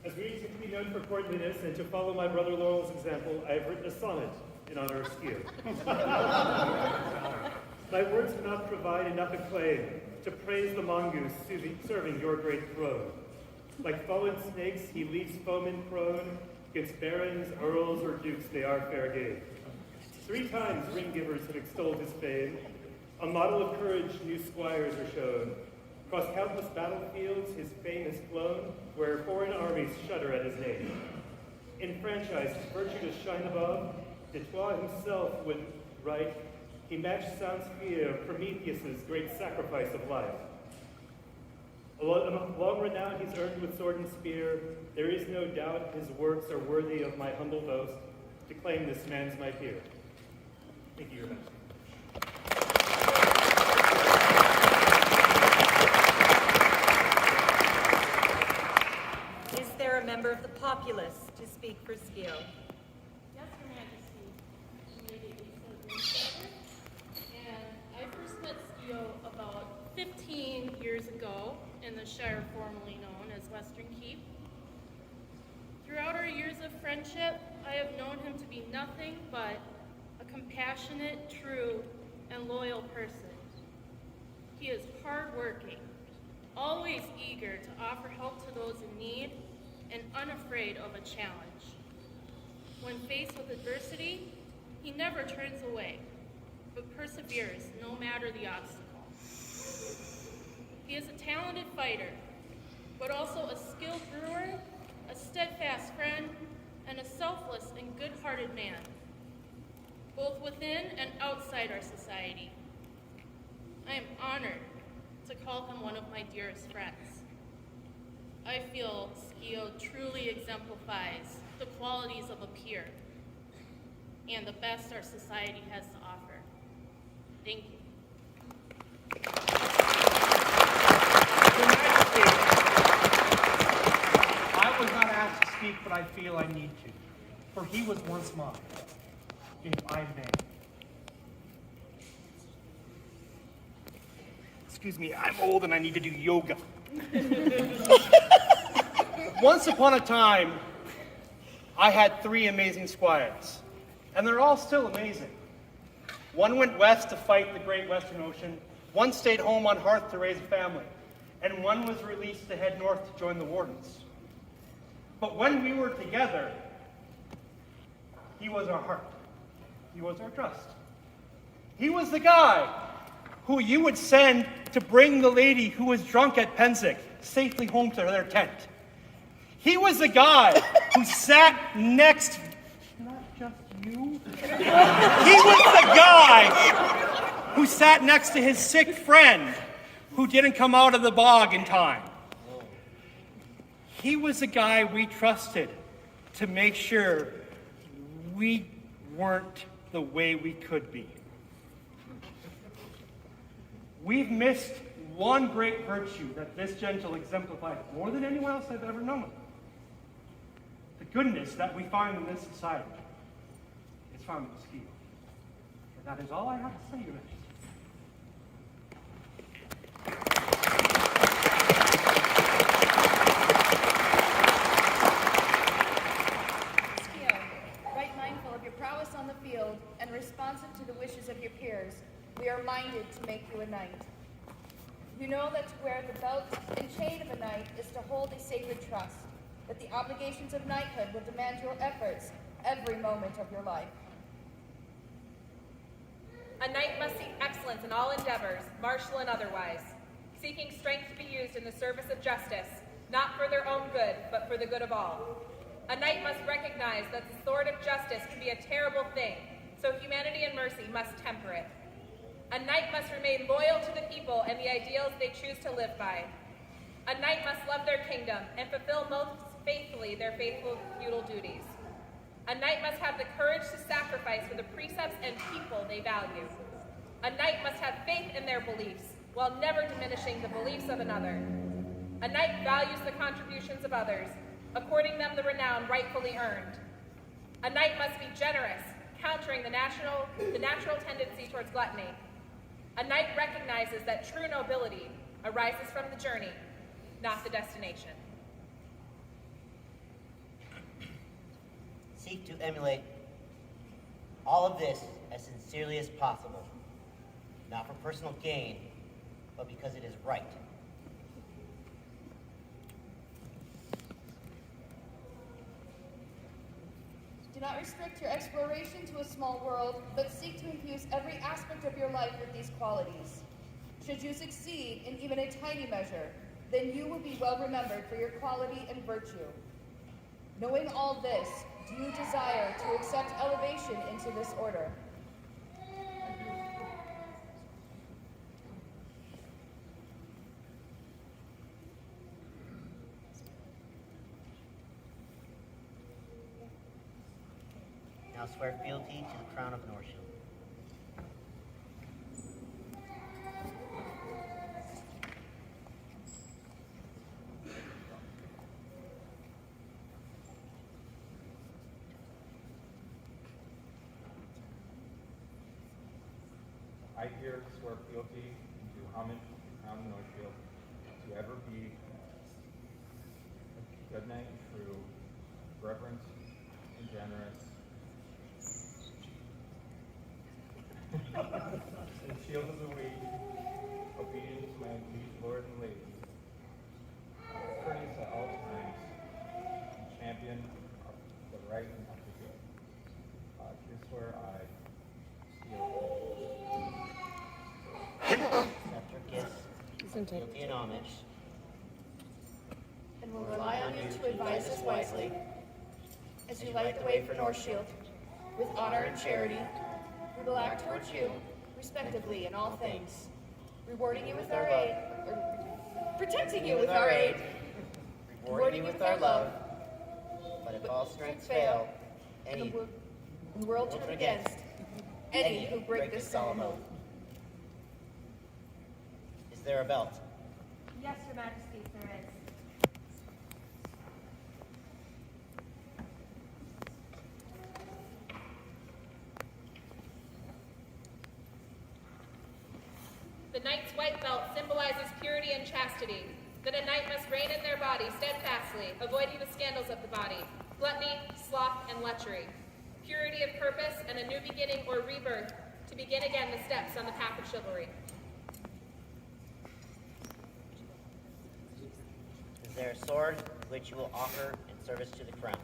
As we seek to be known for courtliness and to follow my brother Laurel's example, I have written a sonnet in honor of Skio. My words cannot provide enough acclaim to praise the mongoose serving your great throne. Like fallen snakes, he leaves foemen prone. Against barons, earls, or dukes, they are fair game. 3 times ring-givers have extolled his fame. A model of courage, new squires are shown. Across countless battlefields, his fame has flown, where foreign armies shudder at his name. Enfranchised, virtue to shine above, Detroit himself would write, he matched Saint-Cyr, Prometheus's great sacrifice of life. A long renown he's earned with sword and spear. There is no doubt his works are worthy of my humble boast. To claim this man's my peer. Thank you, Your Majesty. Is there a member of the populace to speak for Skio? Yes, Your Majesty. Lady Lisa Greenfeather. And I first met Skio about 15 years ago in the Shire formerly known as Western Keep. Throughout our years of friendship, I have known him to be nothing but a compassionate, true, and loyal person. He is hardworking, always eager to offer help to those in need, and unafraid of a challenge. When faced with adversity, he never turns away, but perseveres no matter the obstacle. He is a talented fighter, but also a skilled brewer, a steadfast friend, and a selfless and good-hearted man, both within and outside our society. I am honored to call him one of my dearest friends. I feel Skio truly exemplifies the qualities of a peer and the best our society has to offer. Thank you. Your Majesty, I was not asked to speak, but I feel I need to, for he was once mine, if I may. Excuse me, I'm old and I need to do yoga. Once upon a time, I had 3 amazing squires, and they're all still amazing. One went west to fight the Great Western Ocean, one stayed home on Hearth to raise a family, and one was released to head north to join the Wardens. But when we were together, he was our heart. He was our trust. He was the guy who you would send to bring the lady who was drunk at Penzic safely home to their tent. He was the guy who sat next, not just you, he was the guy who sat next to his sick friend who didn't come out of the bog in time. He was the guy we trusted to make sure we weren't the way we could be. We've missed one great virtue that this gentle exemplifies more than anyone else I've ever known. The goodness that we find in this society is found in Skio. And that is all I have to say, Your Majesty. Right mindful of your prowess on the field and responsive to the wishes of your peers, we are minded to make you a knight. You know that to wear the belt and chain of a knight is to hold a sacred trust, that the obligations of knighthood will demand your efforts every moment of your life. A knight must seek excellence in all endeavors, martial and otherwise, seeking strength to be used in the service of justice, not for their own good, but for the good of all. A knight must recognize that the sword of justice can be a terrible thing, so humanity and mercy must temper it. A knight must remain loyal to the people and the ideals they choose to live by. A knight must love their kingdom and fulfill most faithfully their faithful feudal duties. A knight must have the courage to sacrifice for the precepts and people they value. A knight must have faith in their beliefs, while never diminishing the beliefs of another. A knight values the contributions of others, according them the renown rightfully earned. A knight must be generous, countering the natural tendency towards gluttony. A knight recognizes that true nobility arises from the journey, not the destination. Seek to emulate all of this as sincerely as possible, not for personal gain, but because it is right. Do not restrict your exploration to a small world, but seek to infuse every aspect of your life with these qualities. Should you succeed in even a tiny measure, then you will be well remembered for your quality and virtue. Knowing all this, do you desire to accept elevation into this order? Now swear fealty to the crown of Northshield. I here swear fealty and do homage to the crown of Northshield, to ever be a good knight and true, reverent and generous, and shield of the weak, obedient to my liege lord and lady, courteous at all times, and champion of the right and of the good. Here swear I, Accept your gifts, fealty and homage, And will rely on you to advise us wisely, as you light the way for Northshield, with honor and charity. We will act towards you, respectively, in all things, rewarding you with our aid, or protecting you with our aid, rewarding you with our love. But if all strengths fail, any the world turn against any who break this solemn oath. Is there a belt? Yes, Your Majesty, there is. The knight's white belt symbolizes purity and chastity, that a knight must reign in their body steadfastly, avoiding the scandals of the body, gluttony, sloth, and lechery, purity of purpose, and a new beginning or rebirth to begin again the steps on the path of chivalry. Is there a sword which you will offer in service to the crown?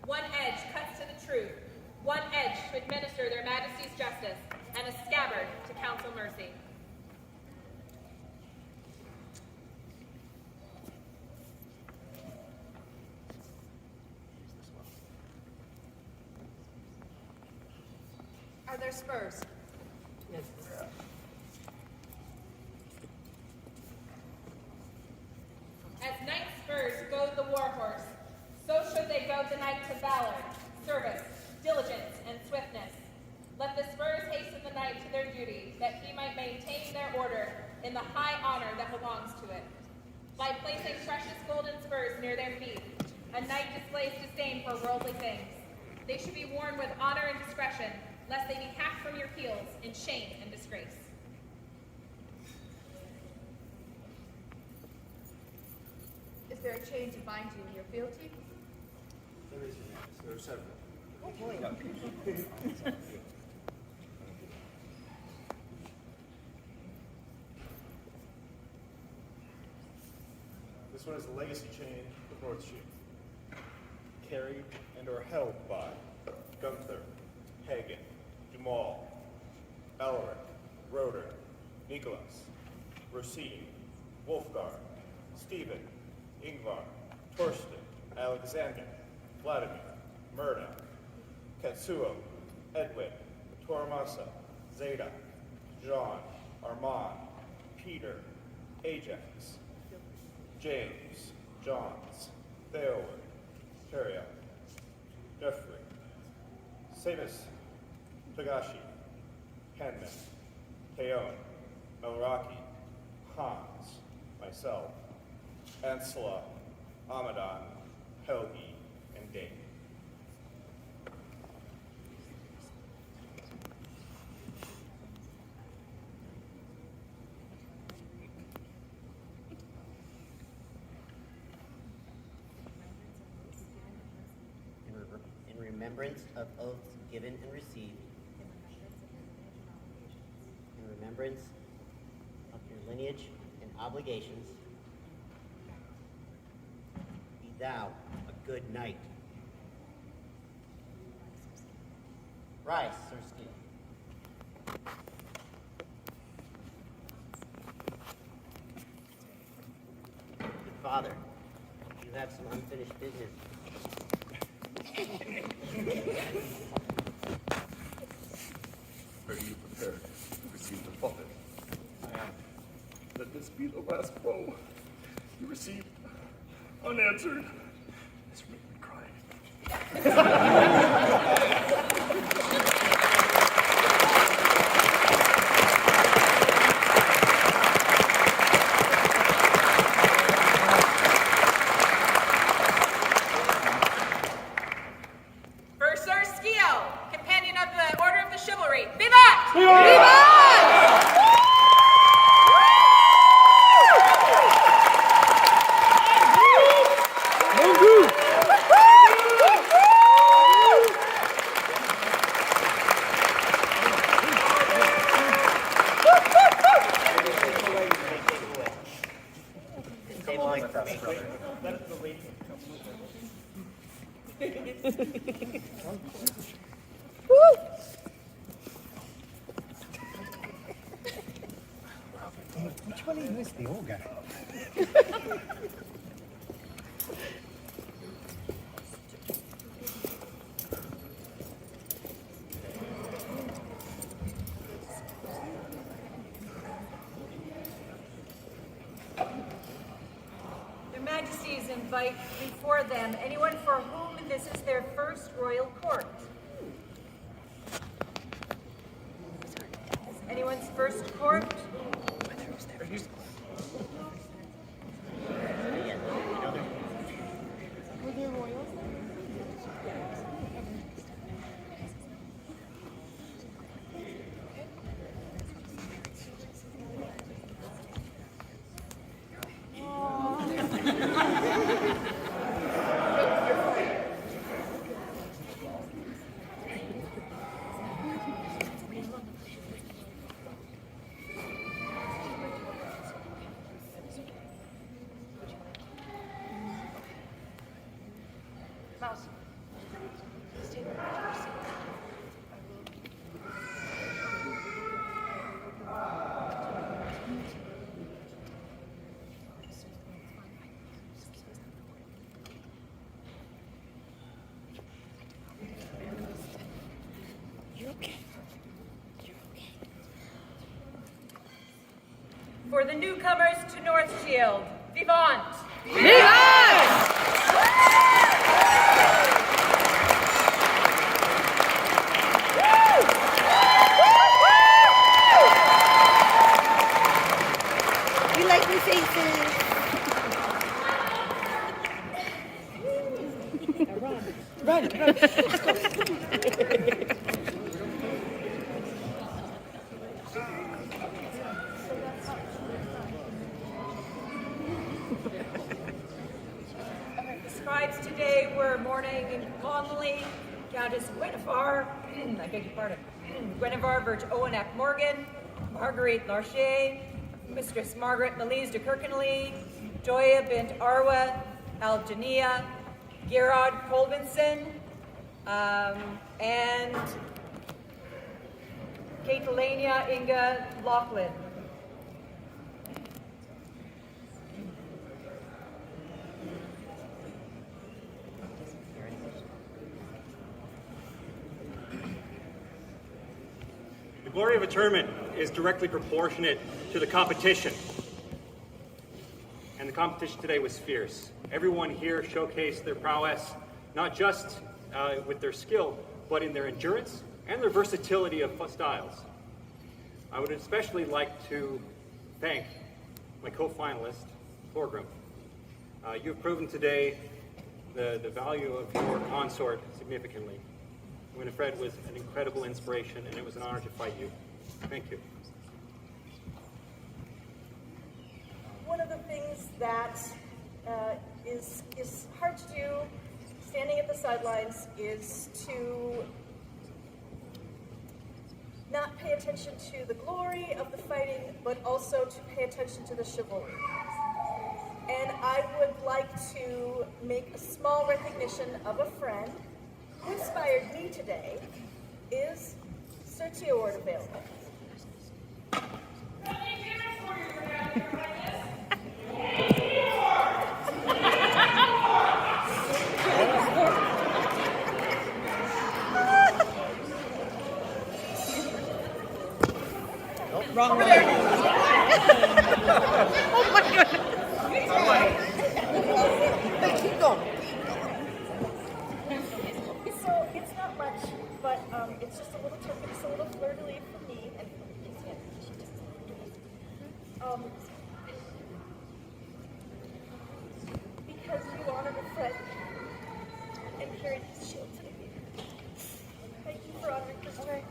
One edge cuts to the truth, one edge to administer their majesty's justice, and a scabbard to counsel mercy. Are there spurs? Yes. As knight spurs goad the war horse, so should they goad the knight to valor, service, diligence, and swiftness. Let the spurs hasten the knight to their duty, that he might maintain their order in the high honor that belongs to it. By placing precious golden spurs near their feet, a knight displays disdain for worldly things. They should be worn with honor and discretion, lest they be hacked from your heels in shame and disgrace. Is there a chain to bind you in your fealty? There is, Your Majesty. There are several. Oh boy. This one is the legacy chain of Northshield, carried and or held by Gunther, Hagen, Jamal, Alaric, Roder, Nicholas, Rosine, Wolfgar, Stephen, Ingvar, Torsten, Alexander, Vladimir, Murdoch, Katsuo, Edwin, Toramasa, Zadok, John, Armand, Peter, Ajax, James, Johns, Theoward, Peria, Jeffrey, Samus, Togashi, Hanman, Keon, Elraki, Hans, myself, Ansela, Amadan, Helgi, and Dane. In remembrance of oaths given and received, in remembrance of your lineage and obligations, be thou a good knight. Rise, Sir Skill. Good father, you have some unfinished business. Are you prepared to receive the prophet? I am. Let this be the last blow you received unanswered. This will make me cry. Which one of you is the old guy? Their Majesties invite before them anyone for whom this is their first royal court. Anyone's first court? Were there royals there? For the newcomers to Northshield, vivant! Vivant! We like your faces. Run. The scribes today were mourning Connolly, Countess Guinevere, I beg your pardon, Guinevere Virg Owenack Morgan, Marguerite Larcher, Mistress Margaret Melise de Kirkenley, Joya bint Arwa, Algenia, Gerard Colvinson, and Catalania Inga Laughlin. The glory of a tournament is directly proportionate to the competition. And the competition today was fierce. Everyone here showcased their prowess, not just with their skill, but in their endurance and their versatility of styles. I would especially like to thank my co-finalist, Thorgrim. You've proven today the value of your consort significantly. Winifred was an incredible inspiration, and it was an honor to fight you. Thank you. One of the things that is hard to do, standing at the sidelines, is to not pay attention to the glory of the fighting, but also to pay attention to the chivalry. And I would like to make a small recognition of a friend who inspired me today. Is Certi Award available? Wrong Over way. there. Oh my goodness. Keep going. So it's not much, but it's just a little token, it's a little fleur-de-lis for me and for because you honored a friend and carried his shield today. Thank you for honoring this friend.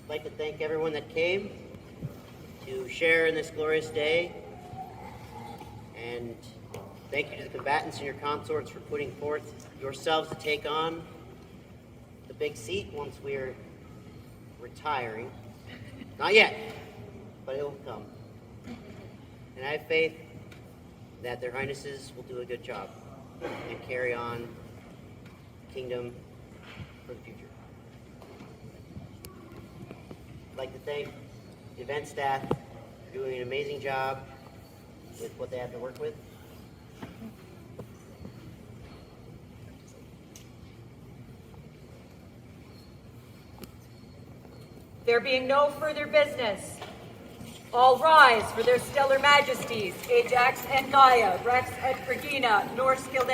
I'd like to thank everyone that came to share in this glorious day. And thank you to the combatants and your consorts for putting forth yourselves to take on the big seat once we're retiring. Not yet, but it will come. And I have faith that their highnesses will do a good job and carry on the kingdom for the future. I'd like to thank the event staff for doing an amazing job with what they have to work with. There being no further business, all rise for their stellar majesties, Ajax and Gaia, Rex and Phrygia, Northshield,